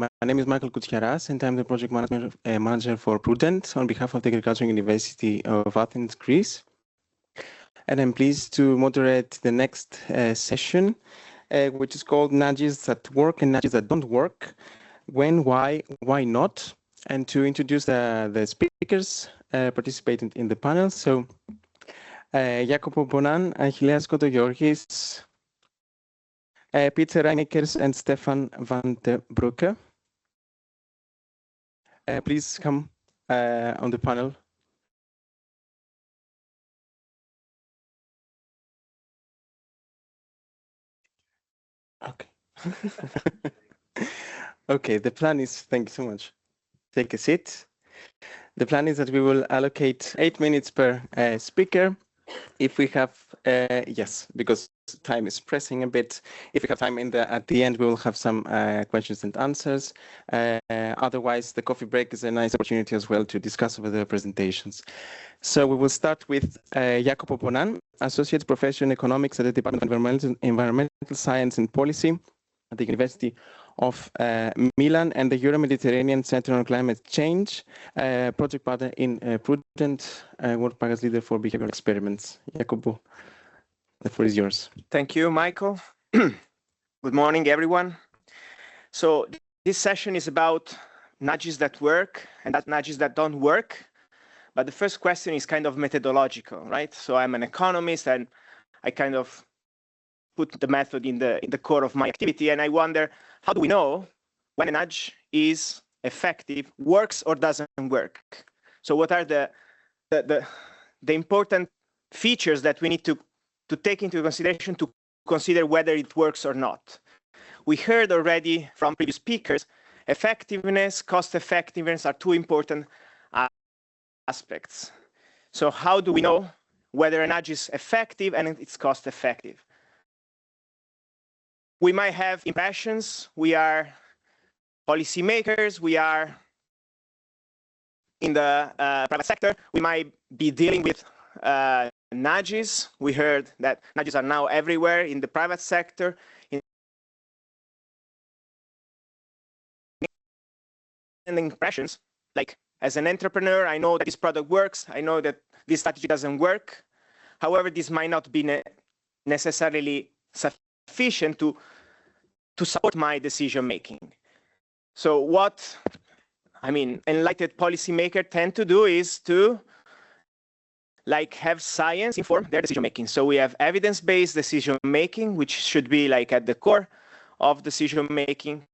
My name is Michael Koutsiaras, and I'm the project manager for Prudent on behalf of the Agriculture University of Athens, Greece. And I'm pleased to moderate the next session, which is called Nudges That Work and Nudges That Don't Work. When, why not? And to introduce the speakers participating in the panel. So, Jacopo Bonan, Achilleas Kotogeorgis, Peter Reinekers, and Stefan van der Broeke. Please come on the panel. Okay. Okay, the plan is, thank you so much. Take a seat. The plan is that we will allocate 8 minutes per speaker. If we have, yes, because time is pressing a bit. If we have time at the end, we will have some questions and answers. Otherwise, the coffee break is a nice opportunity as well to discuss over the presentations. So we will start with Jacopo Bonan, Associate Professor in Economics at the Department of Environmental Science and Policy at the University of Milan and the Euro-Mediterranean Center on Climate Change, project partner in Prudent, World Prize Leader for Behavioral Experiments. Jacopo, the floor is yours. Thank you, Michael. Good morning, everyone. So this session is about nudges that work and nudges that don't work. But the first question is kind of methodological, right? So I'm an economist and I kind of put the method in the core of my activity. And I wonder, how do we know when a nudge is effective, works or doesn't work? So what are the important features that we need to take into consideration to consider whether it works or not? We heard already from previous speakers, effectiveness, cost effectiveness are two important aspects. So how do we know whether a nudge is effective and it's cost effective? We might have impressions. We are policymakers. We are in the private sector. We might be dealing with nudges. We heard that nudges are now everywhere in the private sector. And impressions, like as an entrepreneur, I know that this product works. I know that this strategy doesn't work. However, this might not be necessarily sufficient to support my decision making. So what enlightened policymakers tend to do is to have science inform their decision making. So we have evidence-based decision making, which should be at the core of decision making.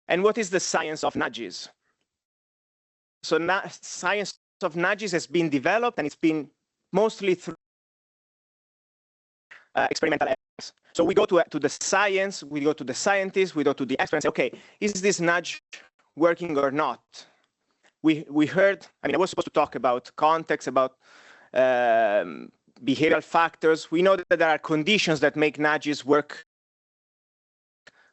And what is the science of nudges? So science of nudges has been developed, and it's been mostly through experimental evidence. So we go to the science, we go to the scientists, we go to the experts. Okay, is this nudge working or not? We heard. I was supposed to talk about context, about behavioral factors. We know that there are conditions that make nudges work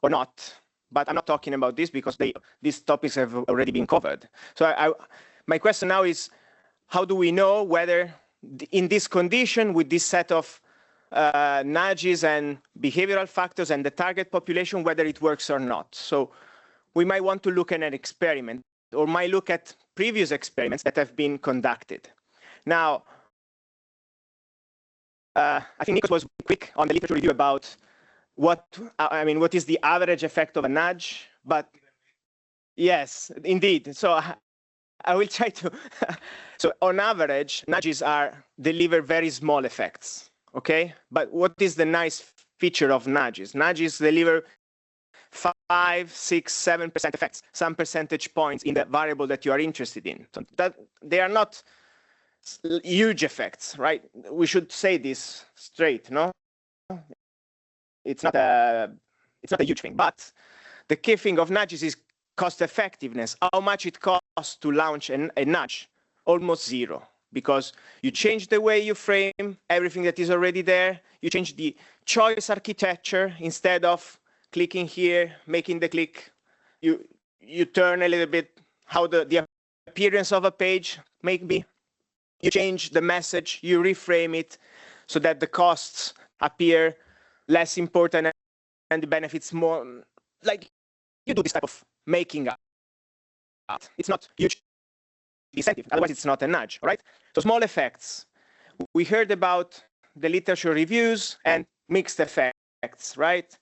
or not. But I'm not talking about this because these topics have already been covered. So my question now is, how do we know whether in this condition, with this set of nudges and behavioral factors and the target population, whether it works or not? So we might want to look at an experiment, or might look at previous experiments that have been conducted. Now, I think Nikos was quick on the literature review about what is the average effect of a nudge? But yes, indeed. So I will try to. So on average, nudges deliver very small effects. Okay, but what is the nice feature of nudges? Nudges deliver 5, 6, 7% effects, some percentage points in the variable that you are interested in. So that they are not huge effects, right? We should say this straight, no? It's not a huge thing, but the key thing of nudges is cost effectiveness. How much it costs to launch a nudge? Almost zero, because you change the way you frame everything that is already there. You change the choice architecture. Instead of clicking here, making the click, you turn a little bit how the appearance of a page. Maybe you change the message, you reframe it so that the costs appear less important and the benefits more. you do this type of making up, it's not huge incentive, otherwise it's not a nudge, right? So small effects. We heard about the literature reviews and mixed effects, right?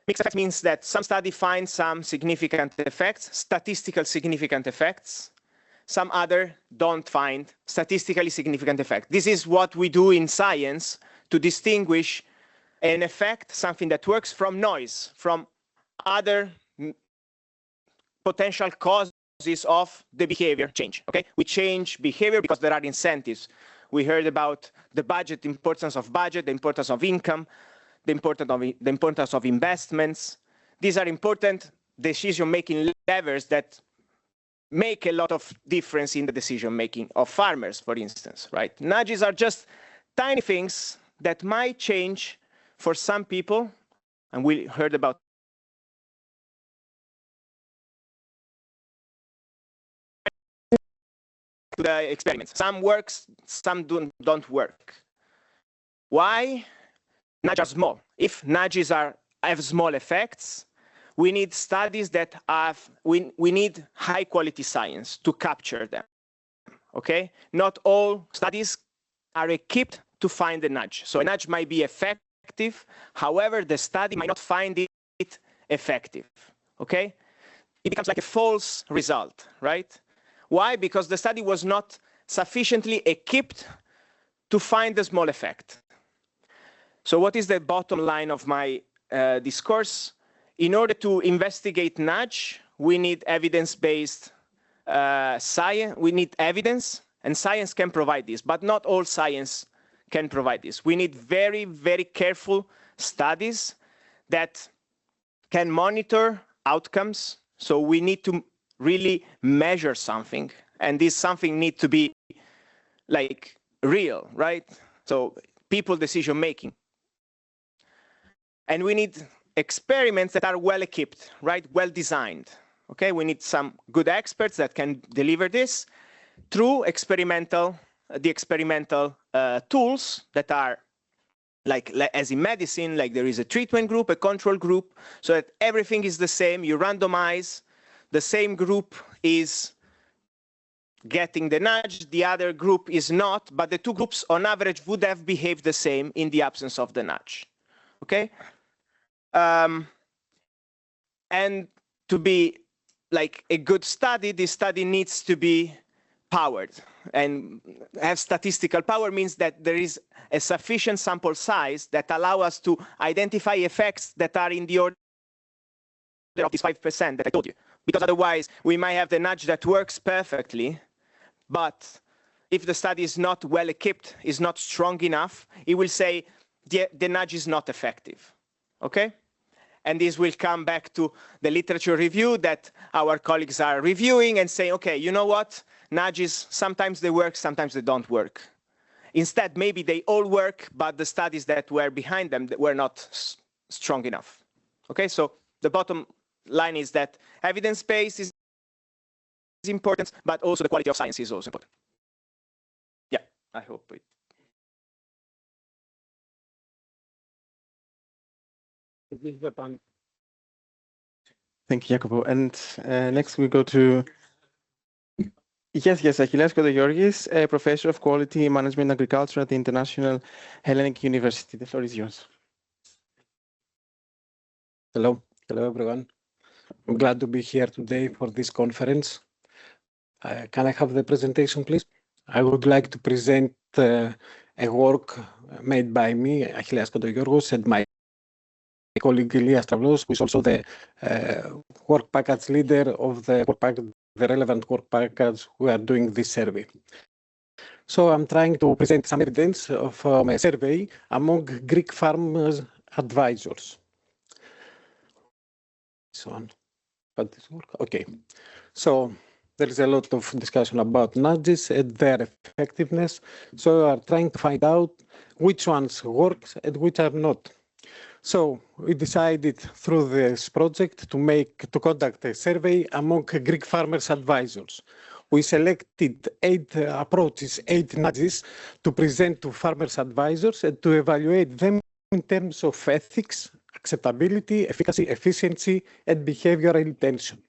Mixed effects means that some study finds some significant effects, statistical significant effects. Some other don't find statistically significant effect. This is what we do in science to distinguish an effect, something that works, from noise, from other potential causes of the behavior change. Okay, we change behavior because there are incentives. We heard about the budget, the importance of budget, the importance of income, the importance of investments. These are important decision-making levers that make a lot of difference in the decision-making of farmers, for instance, right? Nudges are just tiny things that might change for some people, and we heard about the experiments. Some works, some don't work. Why? Nudges are small. If nudges have small effects, we need studies that we need high quality science to capture them, okay? Not all studies are equipped to find a nudge. So a nudge might be effective, however, the study might not find it effective, okay? It becomes like a false result, right? Why? Because the study was not sufficiently equipped to find the small effect. So what is the bottom line of my discourse? In order to investigate nudge, we need evidence-based science. We need evidence, and science can provide this, but not all science can provide this. We need very, very careful studies that can monitor outcomes. So we need to really measure something, and this something needs to be like real, right? So people decision-making. And we need experiments that are well equipped, right? Well designed. Okay, we need some good experts that can deliver this through the experimental tools that are like as in medicine, like there is a treatment group, a control group, so that everything is the same. You randomize, the same group is getting the nudge, the other group is not, but the two groups on average would have behaved the same in the absence of the nudge. Okay. And to be like a good study, this study needs to be powered, and have statistical power means that there is a sufficient sample size that allow us to identify effects that are in the order of this 5% that I told you. Because otherwise, we might have the nudge that works perfectly, but if the study is not well equipped, is not strong enough, it will say the nudge is not effective. Okay? And this will come back to the literature review that our colleagues are reviewing and saying, okay, you know what? Nudges, sometimes they work, sometimes they don't work. Instead, maybe they all work, but the studies that were behind them were not strong enough. Okay, so the bottom line is that evidence base is important, but also the quality of science is also important. Yeah, I hope it. Thank you, Jacopo. And next we go to Achilles Kodogiorgis, Professor of Quality Management Agriculture at the International Hellenic University. The floor is yours. Hello everyone. I'm glad to be here today for this conference. Can I have the presentation, please? I would like to present a work made by me, Achilles Kodogiorgis, and my colleague Elias Travlos, who is also the work package leader of the relevant work package we are doing this survey. So I'm trying to present some evidence from a survey among Greek farmers advisors. Okay. So there is a lot of discussion about nudges and their effectiveness. So we are trying to find out which ones work and which are not. So we decided through this project to conduct a survey among Greek farmers advisors. We selected 8 approaches, 8 nudges to present to farmers advisors and to evaluate them in terms of ethics, acceptability, efficacy, efficiency, and behavioral intention.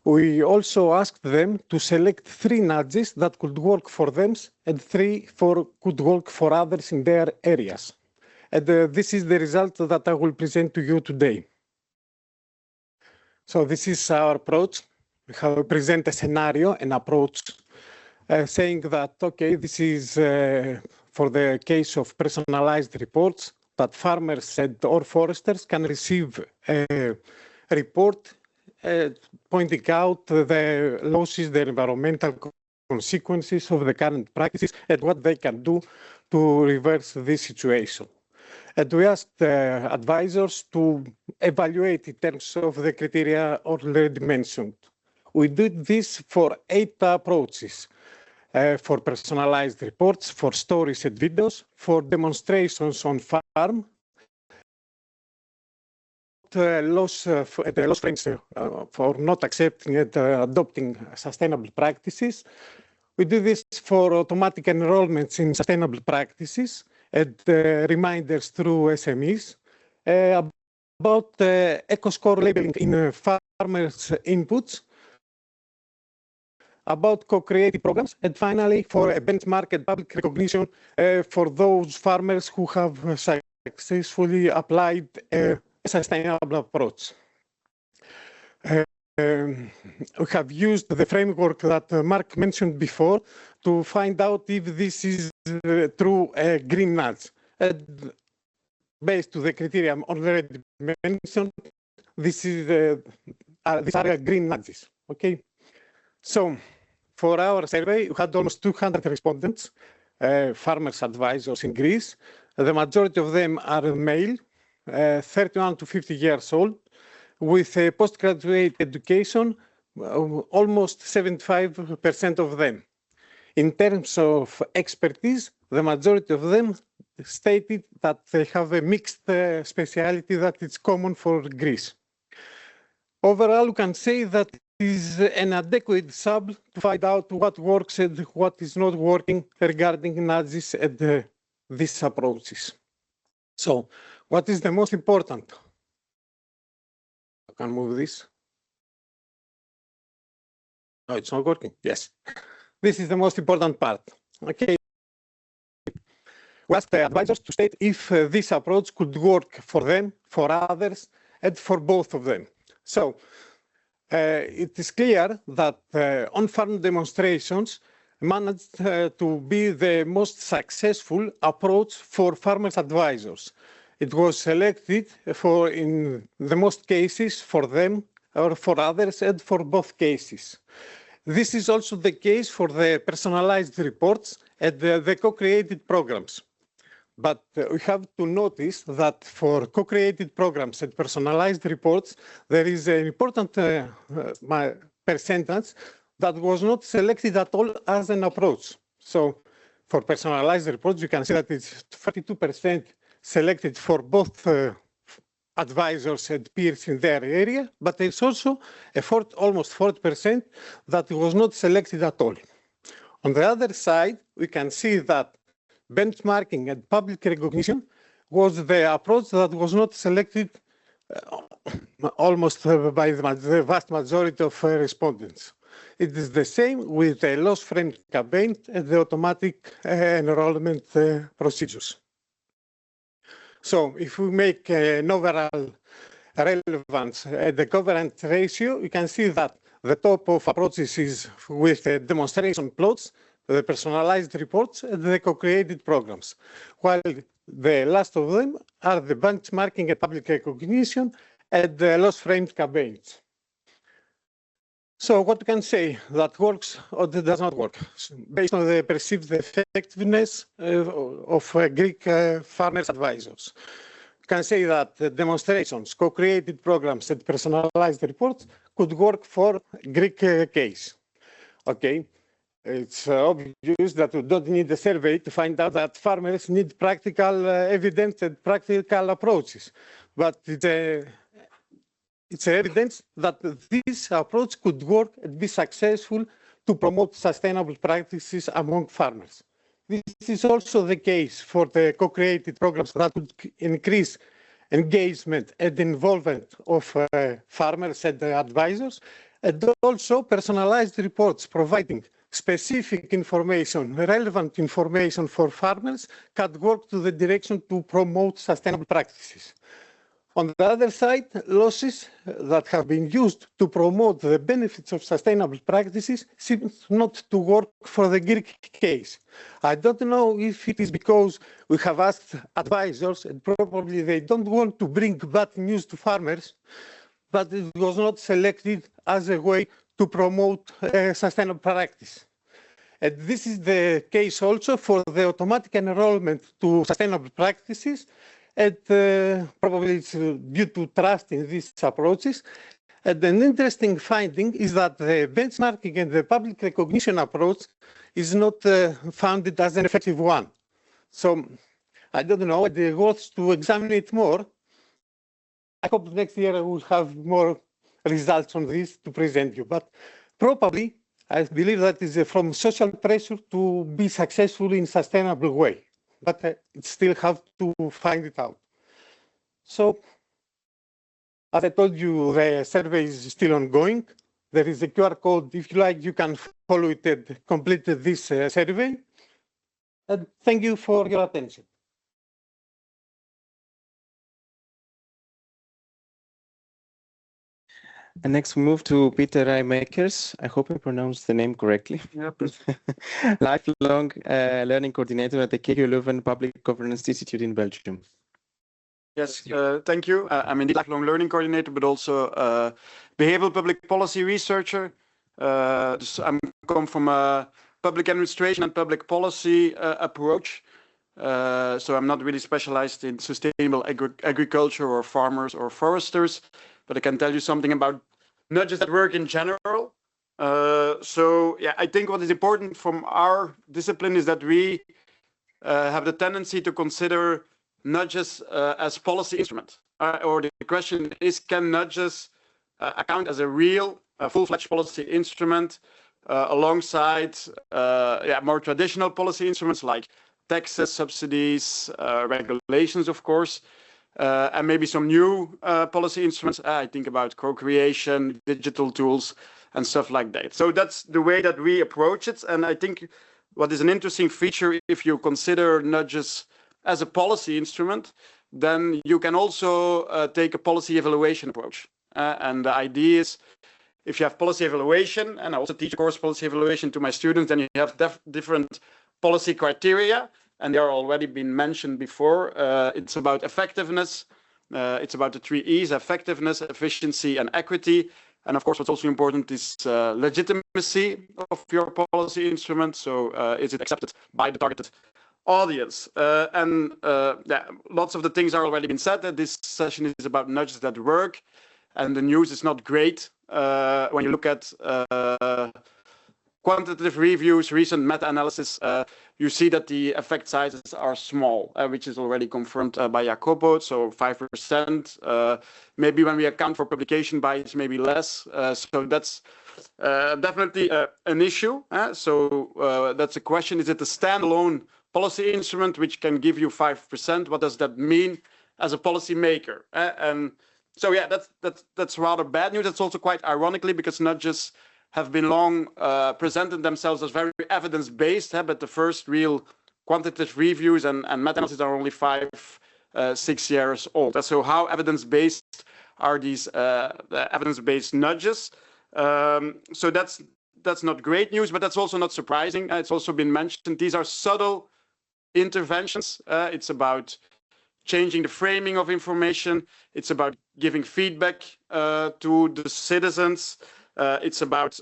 We also asked them to select 3 nudges that could work for them and 3 could work for others in their areas. And this is the result that I will present to you today. So this is our approach. We have present a scenario, an approach, saying that, okay, this is for the case of personalized reports, that farmers or foresters can receive a report pointing out the losses, the environmental consequences of the current practices, and what they can do to reverse this situation. And we asked advisors to evaluate in terms of the criteria already mentioned. We did this for 8 approaches, for personalized reports, for stories and videos, for demonstrations on farm, loss frames for not accepting and adopting sustainable practices. We do this for automatic enrollments in sustainable practices and reminders through SMEs, about eco-score labeling in farmers' inputs, about co-creative programs, and finally for a benchmark and public recognition for those farmers who have successfully applied a sustainable approach. We have used the framework that Mark mentioned before to find out if this is through a green nudge. Based to the criteria already mentioned, these are green nudges. Okay, so for our survey, we had almost 200 respondents, farmers advisors in Greece. The majority of them are male, 31 to 50 years old, with a postgraduate education, almost 75% of them. In terms of expertise, the majority of them stated that they have a mixed speciality that is common for Greece. Overall, we can say that it is an adequate sample to find out what works and what is not working regarding nudges and these approaches. So, what is the most important? I can move this. No, it's not working. Yes. This is the most important part. Okay. We asked the advisors to state if this approach could work for them, for others, and for both of them. So, it is clear that on-farm demonstrations managed to be the most successful approach for farmers' advisors. It was selected for, in the most cases, for them or for others, and for both cases. This is also the case for the personalized reports and the co-created programs. But we have to notice that for co-created programs and personalized reports, there is an important percentage that was not selected at all as an approach. So for personalized reports, you can see that it's 32% selected for both advisors and peers in their area, but there's also almost 40% that was not selected at all. On the other side, we can see that benchmarking and public recognition was the approach that was not selected almost by the vast majority of respondents. It is the same with the loss-framed campaign and the automatic enrollment procedures. So if we make an overall relevance at the covariance ratio, you can see that the top of approaches is with demonstration plots, the personalized reports, and the co-created programs, while the last of them are the benchmarking and public recognition and the loss-framed campaigns. So what we can say that works or that does not work, based on the perceived effectiveness of Greek farmers' advisors. We can say that the demonstrations, co-created programs, and personalized reports could work for Greek case. Okay. It's obvious that we don't need a survey to find out that farmers need practical evidence and practical approaches. But it's evidence that this approach could work and be successful to promote sustainable practices among farmers. This is also the case for the co-created programs that would increase engagement and involvement of farmers and advisors, and also personalized reports providing specific information, relevant information for farmers can work to the direction to promote sustainable practices. On the other side, losses that have been used to promote the benefits of sustainable practices seem not to work for the Greek case. I don't know if it is because we have asked advisors and probably they don't want to bring bad news to farmers, but it was not selected as a way to promote sustainable practice. And this is the case also for the automatic enrollment to sustainable practices, and probably it's due to trust in these approaches. And an interesting finding is that the benchmarking and the public recognition approach is not founded as an effective one. So I don't know, it wants to examine it more. I hope next year I will have more results on this to present you, but probably I believe that is from social pressure to be successful in sustainable way, but it still have to find it out. So, as I told you, the survey is still ongoing. There is a QR code. If you like, you can follow it and complete this survey. And thank you for your attention. And next we move to Peter Rijmakers. I hope I pronounced the name correctly. Yep. Lifelong learning coordinator at the KU Leuven Public Governance Institute in Belgium. Yes, thank you. I'm indeed lifelong learning coordinator, but also behavioral public policy researcher. I come from a public administration and public policy approach. So I'm not really specialized in sustainable agriculture or farmers or foresters, but I can tell you something about nudges that work in general. So yeah, I think what is important from our discipline is that we have the tendency to consider nudges as policy instrument. Or the question is, can nudges account as a real full-fledged policy instrument alongside more traditional policy instruments like taxes, subsidies, regulations, of course, and maybe some new policy instruments. I think about co-creation, digital tools, and stuff like that. So that's the way that we approach it. And I think what is an interesting feature, if you consider nudges as a policy instrument, then you can also take a policy evaluation approach. And the idea is, if you have policy evaluation, and I also teach a course policy evaluation to my students, then you have different policy criteria, and they are already been mentioned before. It's about effectiveness. It's about the 3 E's: effectiveness, efficiency, and equity. And of course, what's also important is legitimacy of your policy instrument. So is it accepted by the targeted audience? Yeah, lots of the things are already been said. That this session is about nudges that work, and the news is not great. When you look at quantitative reviews, recent meta-analysis, you see that the effect sizes are small, which is already confirmed by Jacopo, so 5%. Maybe when we account for publication bias, maybe less. So that's definitely an issue. So that's a question. Is it a standalone policy instrument which can give you 5%? What does that mean as a policy maker? And so yeah, that's rather bad news. That's also quite ironically, because nudges have been long presented themselves as very evidence-based, but the first real quantitative reviews and meta-analysis are only 5-6 years old. So how evidence-based are these evidence-based nudges? So that's not great news, but that's also not surprising. It's also been mentioned. These are subtle interventions. It's about changing the framing of information. It's about giving feedback to the citizens. It's about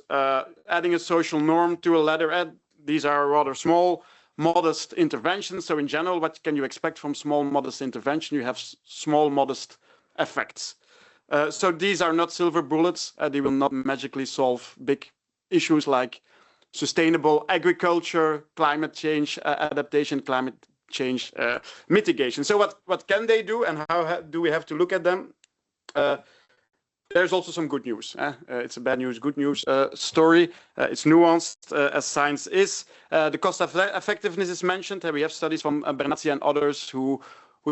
adding a social norm to a letterhead. These are rather small, modest interventions. So in general, what can you expect from small, modest intervention? You have small, modest effects. So these are not silver bullets. They will not magically solve big issues like sustainable agriculture, climate change adaptation, climate change mitigation. So what can they do, and how do we have to look at them? There's also some good news. It's a bad news, good news story. It's nuanced as science is. The cost of effectiveness is mentioned. We have studies from Bernazzi and others who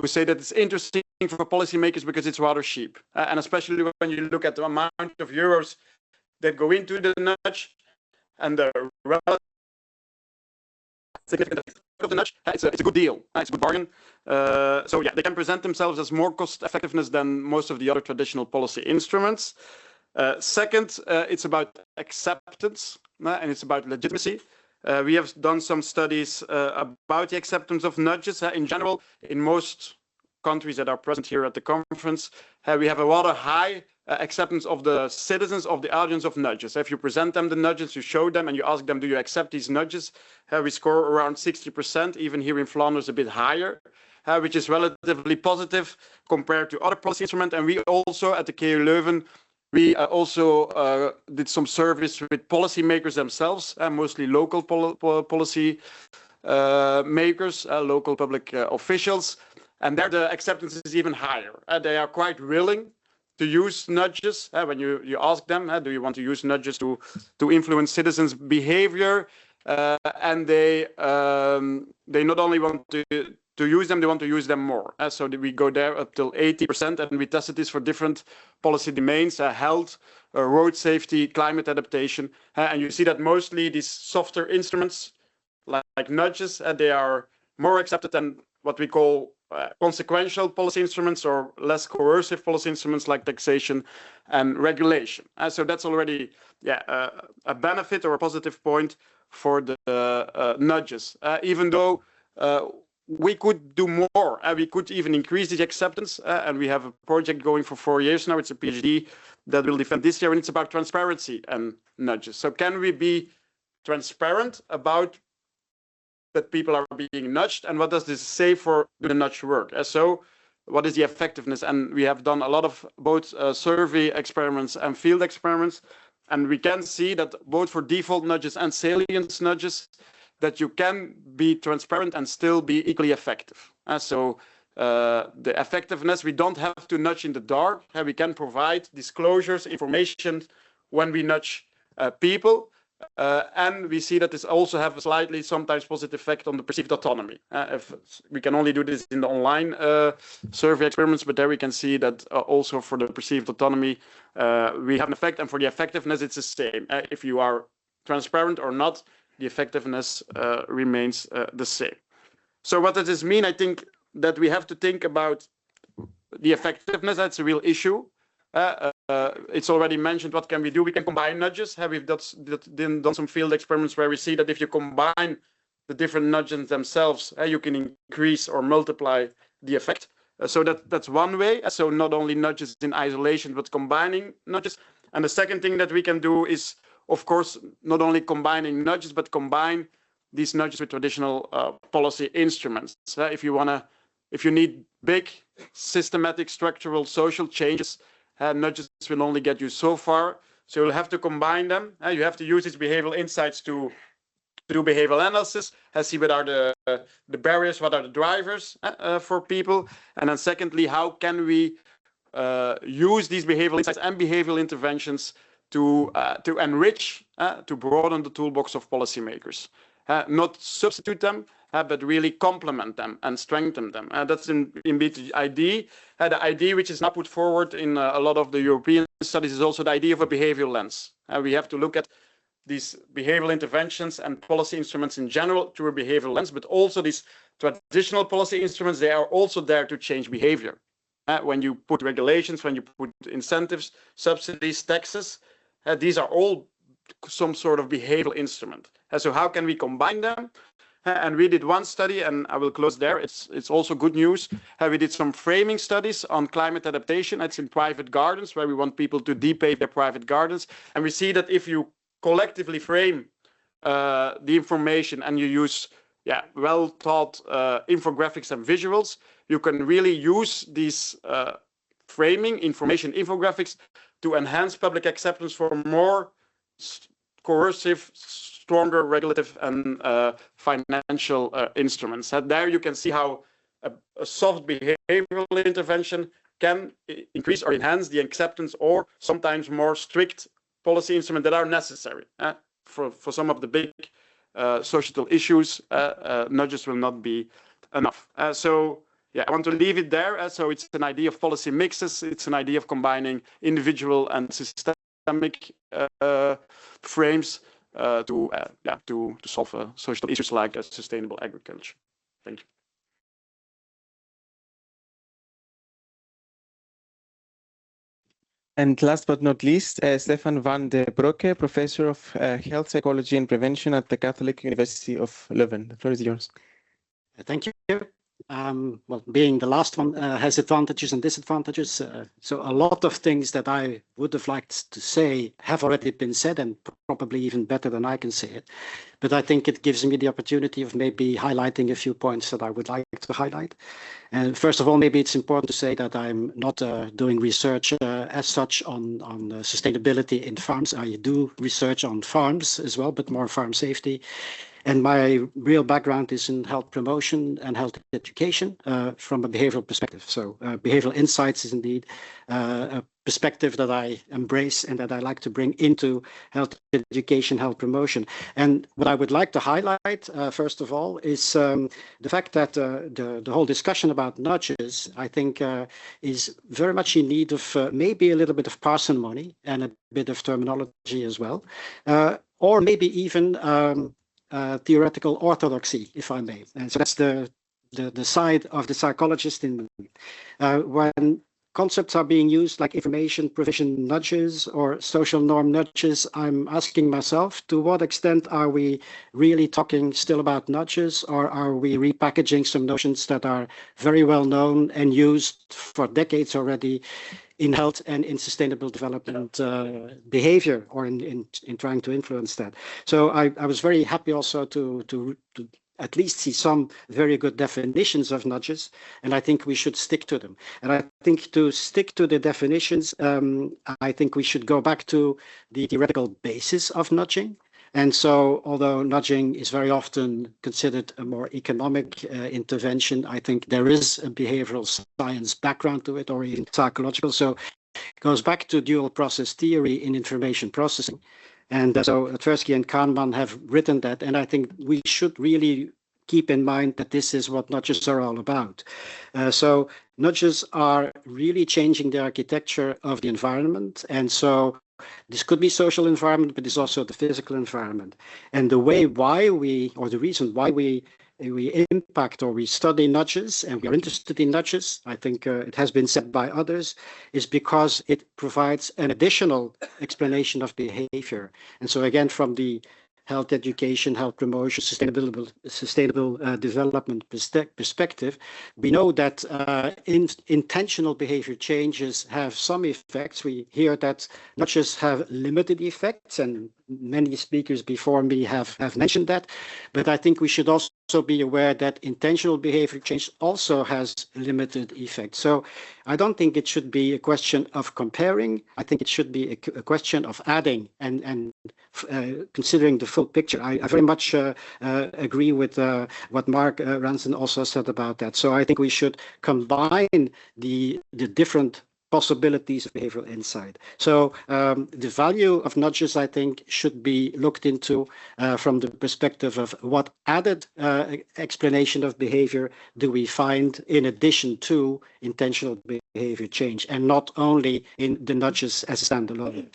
say that it's interesting for policymakers because it's rather cheap. And especially when you look at the amount of euros that go into the nudge and the relative significant effect of the nudge, it's a good deal. It's a good bargain. So yeah, they can present themselves as more cost effectiveness than most of the other traditional policy instruments. Second, it's about acceptance and it's about legitimacy. We have done some studies about the acceptance of nudges. In general, in most countries that are present here at the conference, we have a rather high acceptance of the citizens, of the audience of nudges. If you present them the nudges, you show them and you ask them, do you accept these nudges? We score around 60%, even here in Flanders a bit higher, which is relatively positive compared to other policy instruments. And we also at the KU Leuven, we also did some surveys with policymakers themselves, mostly local policy makers, local public officials. And there the acceptance is even higher. They are quite willing to use nudges. When you ask them, do you want to use nudges to influence citizens' behavior? And they not only want to use them, they want to use them more. So we go there up till 80%, and we tested this for different policy domains, health, road safety, climate adaptation. And you see that mostly these softer instruments, like nudges, they are more accepted than what we call consequential policy instruments or less coercive policy instruments like taxation and regulation. So that's already a benefit or a positive point for the nudges, even though we could do more. We could even increase the acceptance, and we have a project going for 4 years now. It's a PhD that will defend this year, and it's about transparency and nudges. So can we be transparent about that people are being nudged, and what does this say for the nudge work? So what is the effectiveness? And we have done a lot of both survey experiments and field experiments, and we can see that both for default nudges and salience nudges, that you can be transparent and still be equally effective. So the effectiveness, we don't have to nudge in the dark. We can provide disclosures, information when we nudge people. And we see that this also have a slightly sometimes positive effect on the perceived autonomy. If we can only do this in the online survey experiments, but there we can see that also for the perceived autonomy, we have an effect, and for the effectiveness, it's the same. If you are transparent or not, the effectiveness remains the same. So what does this mean? I think that we have to think about the effectiveness. That's a real issue. It's already mentioned, what can we do? We can combine nudges. We've done some field experiments where we see that if you combine the different nudges themselves, you can increase or multiply the effect. So that's one way. So not only nudges in isolation, but combining nudges. And the second thing that we can do is, of course, not only combining nudges, but combine these nudges with traditional policy instruments. If you need big, systematic, structural, social changes, nudges will only get you so far. So you'll have to combine them. You have to use these behavioral insights to do behavioral analysis, see what are the barriers, what are the drivers for people. And then secondly, how can we use these behavioral insights and behavioral interventions to enrich, to broaden the toolbox of policymakers. Not substitute them, but really complement them and strengthen them. That's indeed the idea. The idea which is now put forward in a lot of the European studies is also the idea of a behavioral lens. We have to look at these behavioral interventions and policy instruments in general through a behavioral lens, but also these traditional policy instruments, they are also there to change behavior. When you put regulations, when you put incentives, subsidies, taxes, these are all some sort of behavioral instrument. So how can we combine them? And we did one study, and I will close there. It's also good news. We did some framing studies on climate adaptation. It's in private gardens where we want people to depave their private gardens. And we see that if you collectively frame the information and you use well thought infographics and visuals, you can really use these framing information infographics to enhance public acceptance for more coercive, stronger regulative and financial instruments. And there you can see how a soft behavioral intervention can increase or enhance the acceptance, or sometimes more strict policy instruments that are necessary. For some of the big societal issues, nudges will not be enough. So yeah, I want to leave it there. So it's an idea of policy mixes. It's an idea of combining individual and systemic frames to solve social issues like sustainable agriculture. Thank you. And last but not least, Stefan van de Broeke, Professor of Health Psychology and Prevention at the Catholic University of Leuven. The floor is yours. Thank you. Well, being the last one has advantages and disadvantages. So a lot of things that I would have liked to say have already been said, and probably even better than I can say it. But I think it gives me the opportunity of maybe highlighting a few points that I would like to highlight. And first of all, maybe it's important to say that I'm not doing research as such on sustainability in farms. I do research on farms as well, but more farm safety. And my real background is in health promotion and health education from a behavioral perspective. So behavioral insights is indeed a perspective that I embrace and that I like to bring into health education, health promotion. And what I would like to highlight, first of all, is the fact that the whole discussion about nudges, I think, is very much in need of maybe a little bit of parsimony and a bit of terminology as well, or maybe even theoretical orthodoxy, if I may. And so that's the side of the psychologist in me. When concepts are being used like information provision nudges or social norm nudges, I'm asking myself, to what extent are we really talking still about nudges, or are we repackaging some notions that are very well known and used for decades already in health and in sustainable development behavior, or in trying to influence that. So I was very happy also to at least see some very good definitions of nudges, and I think we should stick to them. And I think to stick to the definitions, I think we should go back to the theoretical basis of nudging. And so, although nudging is very often considered a more economic intervention, I think there is a behavioral science background to it, or even psychological. So it goes back to dual process theory in information processing. And so Tversky and Kahneman have written that, and I think we should really keep in mind that this is what nudges are all about. So nudges are really changing the architecture of the environment, and so this could be social environment, but it's also the physical environment. And the way why we, or the reason why we impact or we study nudges and we are interested in nudges, I think it has been said by others, is because it provides an additional explanation of behavior. And so again, from the health education, health promotion, sustainable development perspective, we know that intentional behavior changes have some effects. We hear that nudges have limited effects, and many speakers before me have mentioned that. But I think we should also be aware that intentional behavior change also has limited effects. So I don't think it should be a question of comparing. I think it should be a question of adding and considering the full picture. I very much agree with what Mark Ranson also said about that. So I think we should combine the different possibilities of behavioral insight. So the value of nudges, I think, should be looked into from the perspective of what added explanation of behavior do we find in addition to intentional behavior change, and not only in the nudges as standalone.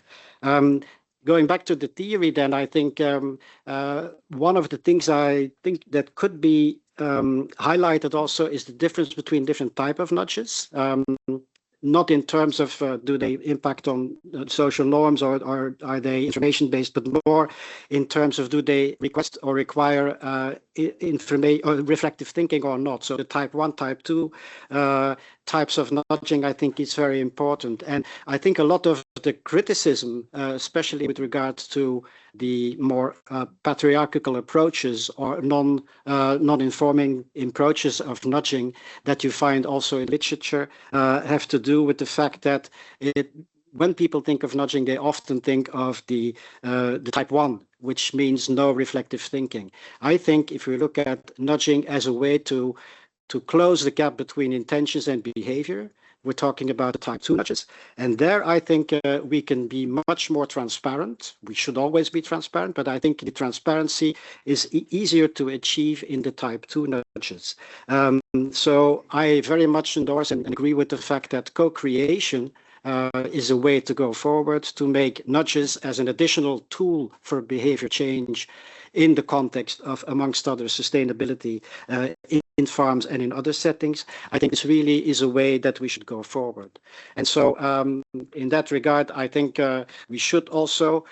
Going back to the theory, then, I think one of the things I think that could be highlighted also is the difference between different type of nudges. Not in terms of do they impact on social norms, or are they information-based, but more in terms of do they request or require information or reflective thinking or not. So the type 1, type 2 types of nudging, I think, is very important. And I think a lot of the criticism, especially with regards to the more patriarchal approaches or non-informing approaches of nudging that you find also in literature, have to do with the fact that when people think of nudging, they often think of the type 1, which means no reflective thinking. I think if we look at nudging as a way to close the gap between intentions and behavior, we're talking about the type 2 nudges. And there, I think we can be much more transparent. We should always be transparent, but I think the transparency is easier to achieve in the type 2 nudges. So I very much endorse and agree with the fact that co-creation is a way to go forward, to make nudges as an additional tool for behavior change in the context of, amongst other, sustainability in farms and in other settings. I think this really is a way that we should go forward. And so in that regard, I think we should also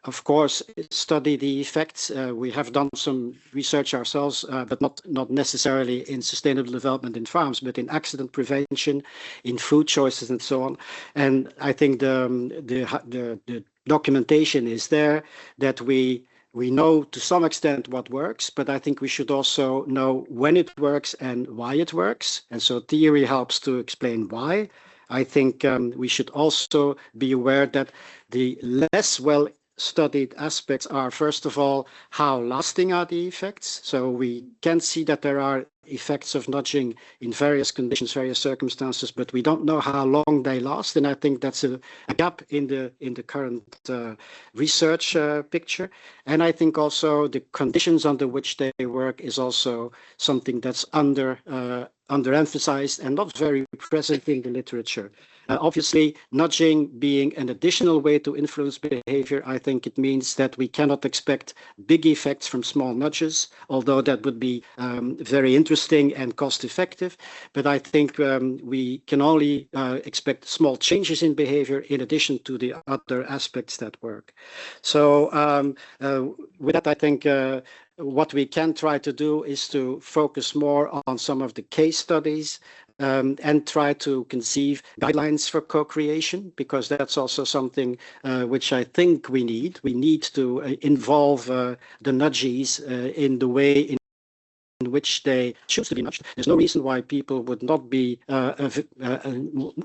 of course, study the effects. We have done some research ourselves, but not necessarily in sustainable development in farms, but in accident prevention, in food choices, and so on. And I think the documentation is there that we know to some extent what works, but I think we should also know when it works and why it works. And so theory helps to explain why. I think we should also be aware that the less well studied aspects are, first of all, how lasting are the effects. So we can see that there are effects of nudging in various conditions, various circumstances, but we don't know how long they last. And I think that's a gap in the current research picture. And I think also the conditions under which they work is also something that's underemphasized and not very present in the literature. Obviously, nudging being an additional way to influence behavior, I think it means that we cannot expect big effects from small nudges, although that would be very interesting and cost effective. But I think we can only expect small changes in behavior in addition to the other aspects that work. So with that, I think what we can try to do is to focus more on some of the case studies and try to conceive guidelines for co-creation, because that's also something which I think we need. We need to involve the nudges in the way in which they choose to be nudged. There's no reason why people would not be,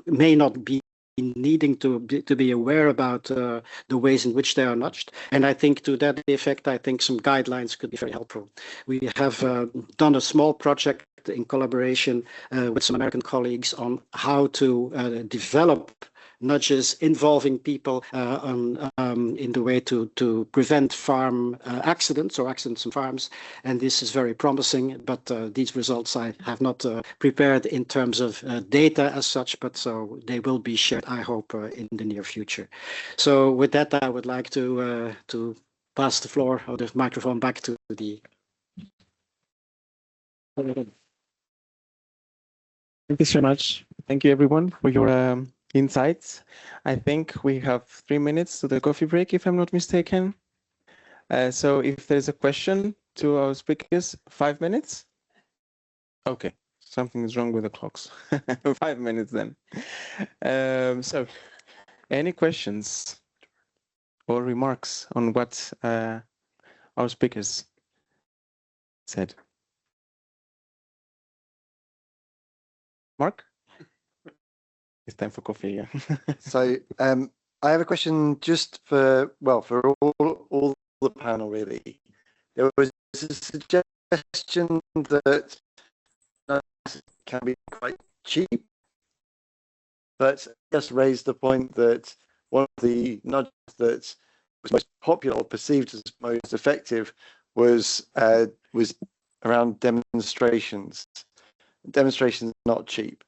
may not be needing to be aware about the ways in which they are nudged. And I think to that effect, I think some guidelines could be very helpful. We have done a small project in collaboration with some American colleagues on how to develop nudges involving people in the way to prevent farm accidents or accidents in farms. And this is very promising, but these results I have not prepared in terms of data as such, but so they will be shared, I hope, in the near future. So with that, I would like to pass the floor or the microphone back to the... Thank you so much. Thank you, everyone, for your insights. I think we have 3 minutes to the coffee break, if I'm not mistaken. So if there's a question to our speakers, 5 minutes? Okay, something is wrong with the clocks. 5 minutes then. So any questions or remarks on what our speakers said? Mark? It's time for coffee, yeah. So I have a question just for, well, for all the panel, really. There was a suggestion that can be quite cheap, but just raised the point that one of the nudges that was most popular or perceived as most effective was around demonstrations. Demonstrations not cheap.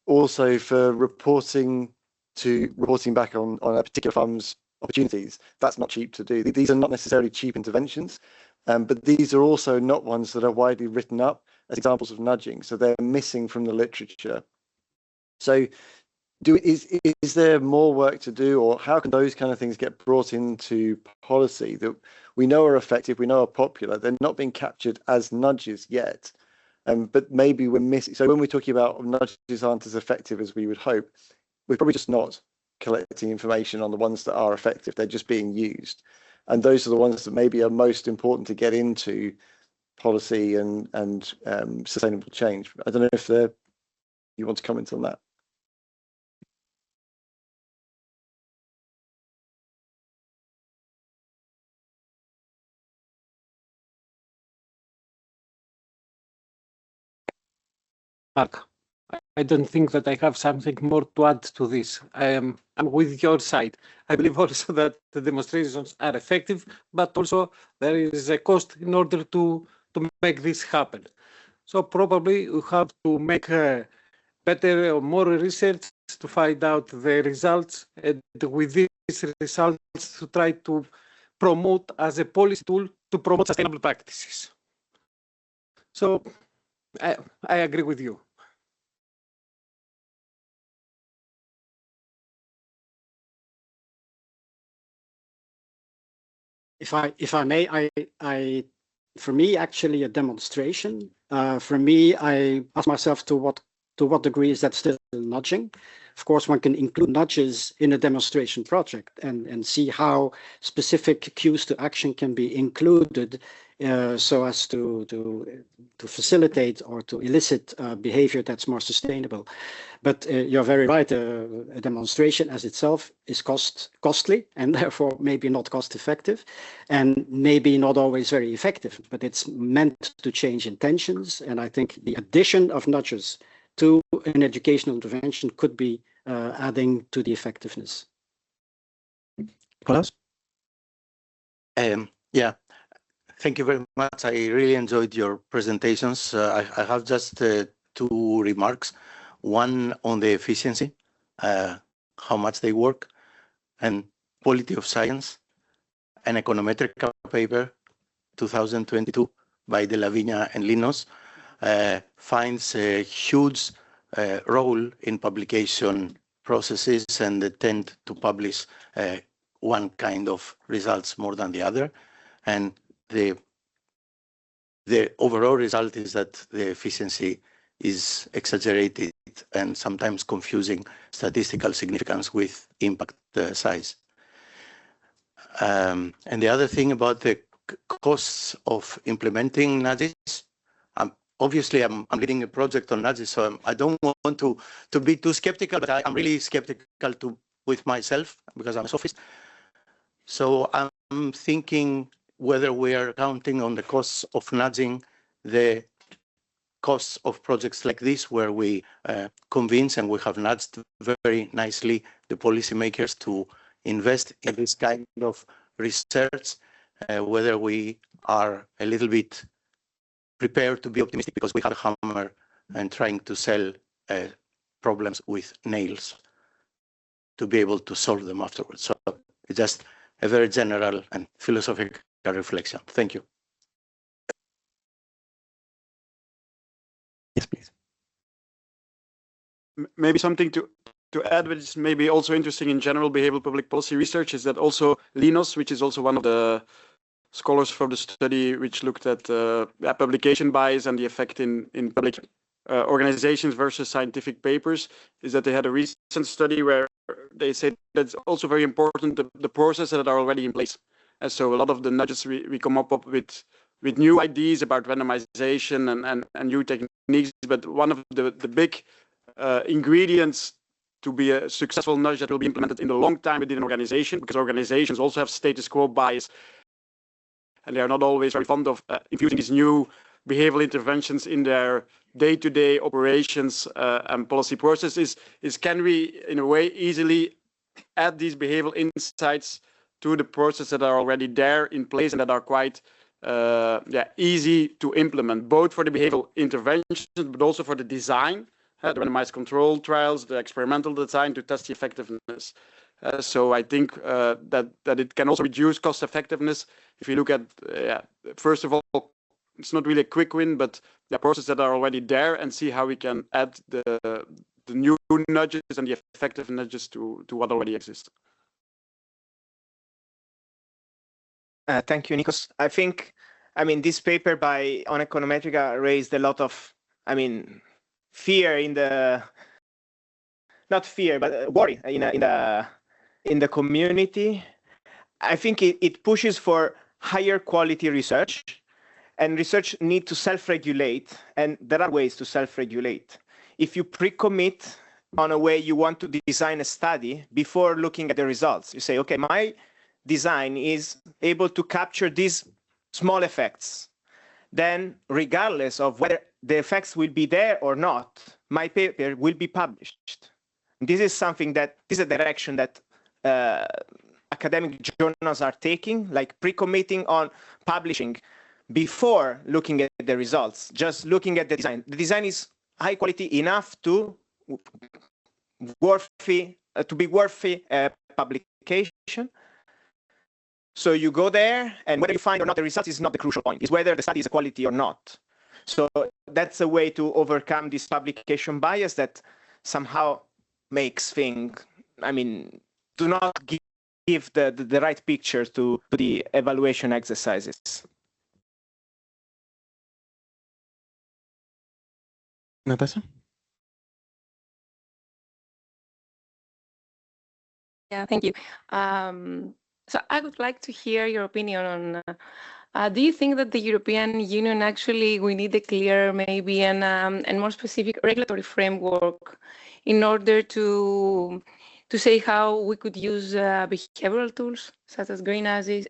Also for reporting back on a particular farm's opportunities, that's not cheap to do. These are not necessarily cheap interventions, but these are also not ones that are widely written up as examples of nudging, so they're missing from the literature. So is there more work to do, or how can those kind of things get brought into policy that we know are effective, we know are popular? They're not being captured as nudges yet. But maybe we're missing. So when we're talking about nudges aren't as effective as we would hope, we're probably just not collecting information on the ones that are effective. They're just being used. And those are the ones that maybe are most important to get into policy and sustainable change. I don't know if you want to comment on that. Mark, I don't think that I have something more to add to this. I'm with your side. I believe also that the demonstrations are effective, but also there is a cost in order to make this happen. So probably we have to make better or more research to find out the results, and with these results to try to promote as a policy tool to promote sustainable practices. So I agree with you. If I may, for me, actually a demonstration. For me, I ask myself to what degree is that still nudging? Of course, one can include nudges in a demonstration project and see how specific cues to action can be included so as to facilitate or to elicit behavior that's more sustainable. But you're very right, a demonstration as itself is costly and therefore maybe not cost effective and maybe not always very effective, but it's meant to change intentions. And I think the addition of nudges to an educational intervention could be adding to the effectiveness. Nicolas? Yeah, thank you very much. I really enjoyed your presentations. I have just two remarks. One on the efficiency, how much they work, and quality of science. An econometric paper, 2022, by De La Viña and Linos, finds a huge role in publication processes, and they tend to publish one kind of results more than the other. And the overall result is that the efficiency is exaggerated and sometimes confusing statistical significance with impact size. And the other thing about the costs of implementing nudges, obviously I'm leading a project on nudges, so I don't want to be too skeptical, but I'm really skeptical with myself because I'm a sophist. So I'm thinking whether we are counting on the costs of nudging the costs of projects like this, where we convince and we have nudged very nicely the policymakers to invest in this kind of research, whether we are a little bit prepared to be optimistic because we have a hammer and trying to sell problems with nails to be able to solve them afterwards. So it's just a very general and philosophical reflection. Thank you. Yes, please. Maybe something to add, which is maybe also interesting in general behavioral public policy research, is that also Linos, which is also one of the scholars for the study, which looked at publication bias and the effect in public organizations versus scientific papers, is that they had a recent study where they said that it's also very important the processes that are already in place. And so a lot of the nudges we come up with new ideas about randomization and new techniques, but one of the big ingredients to be a successful nudge that will be implemented in the long time within an organization, because organizations also have status quo bias, and they are not always very fond of infusing these new behavioral interventions in their day-to-day operations and policy processes, is can we, in a way, easily add these behavioral insights to the processes that are already there in place and that are quite easy to implement, both for the behavioral interventions, but also for the design, the randomized control trials, the experimental design to test the effectiveness. So I think that it can also reduce cost effectiveness. If you look at, first of all, it's not really a quick win, but the processes that are already there, and see how we can add the new nudges and the effective nudges to what already exists. Thank you, Nikos. I mean, this paper on Econometrica raised a lot of, fear in the, not fear, but worry in the community. I think it pushes for higher quality research, and research need to self-regulate, and there are ways to self-regulate. If you pre-commit on a way you want to design a study before looking at the results, you say, okay, my design is able to capture these small effects. then regardless of whether the effects will be there or not, my paper will be published. This is something that this is a direction that academic journals are taking, like pre-committing on publishing before looking at the results, just looking at the design. The design is high quality enough to be worthy publication. So you go there, and whether you find or not the results is not the crucial point. It's whether the study is quality or not. So that's a way to overcome this publication bias that somehow makes things, I mean, do not give the right picture to the evaluation exercises. Natasha? Yeah, thank you. So I would like to hear your opinion on, do you think that the European Union actually, we need a clear maybe and more specific regulatory framework in order to say how we could use behavioral tools such as green nudges,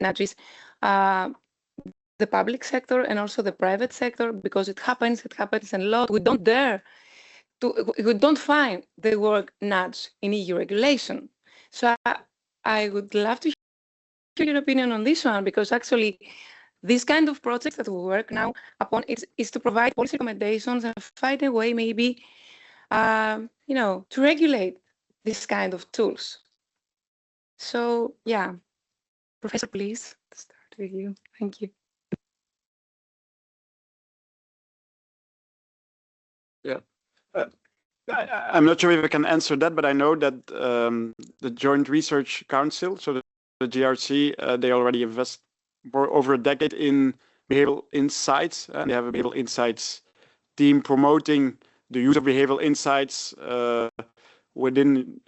the public sector and also the private sector, because it happens a lot. We don't find the word nudge in EU regulation. So I would love to hear your opinion on this one, because actually this kind of projects that we work now upon is to provide policy recommendations and find a way maybe, to regulate this kind of tools. So yeah, Professor, please start with you. Thank you. Yeah. I'm not sure if I can answer that, but I know that the Joint Research Council, so the GRC, they already invest for over a decade in behavioral insights, and they have a behavioral insights team promoting the use of behavioral insights within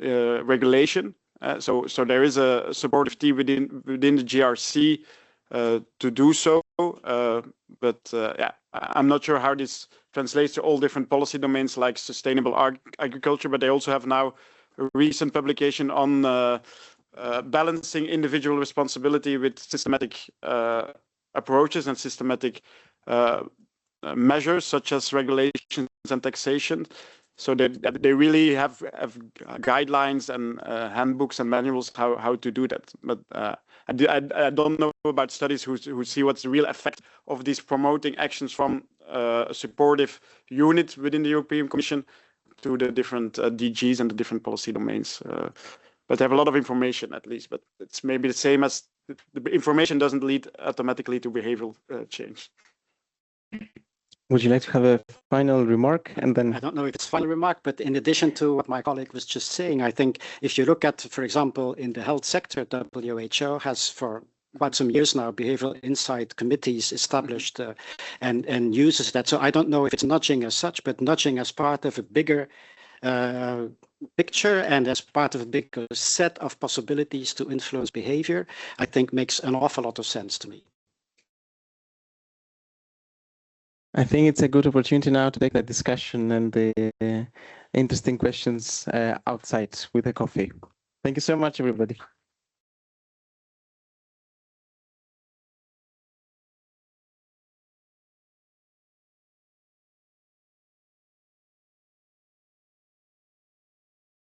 regulation. So there is a supportive team within the GRC to do so, but yeah, I'm not sure how this translates to all different policy domains like sustainable agriculture, but they also have now a recent publication on balancing individual responsibility with systematic approaches and systematic measures such as regulations and taxation. So they really have guidelines and handbooks and manuals how to do that. But I don't know about studies who see what's the real effect of these promoting actions from a supportive unit within the European Commission to the different DGs and the different policy domains. But they have a lot of information at least, but it's maybe the same as the information doesn't lead automatically to behavioral change. Would you like to have a final remark? And then I don't know if it's a final remark, but in addition to what my colleague was just saying, I think if you look at, for example, in the health sector, WHO has for quite some years now behavioral insight committees established and uses that. So I don't know if it's nudging as such, but nudging as part of a bigger picture and as part of a bigger set of possibilities to influence behavior, I think makes an awful lot of sense to me. I think it's a good opportunity now to take that discussion and the interesting questions outside with a coffee. Thank you so much, everybody.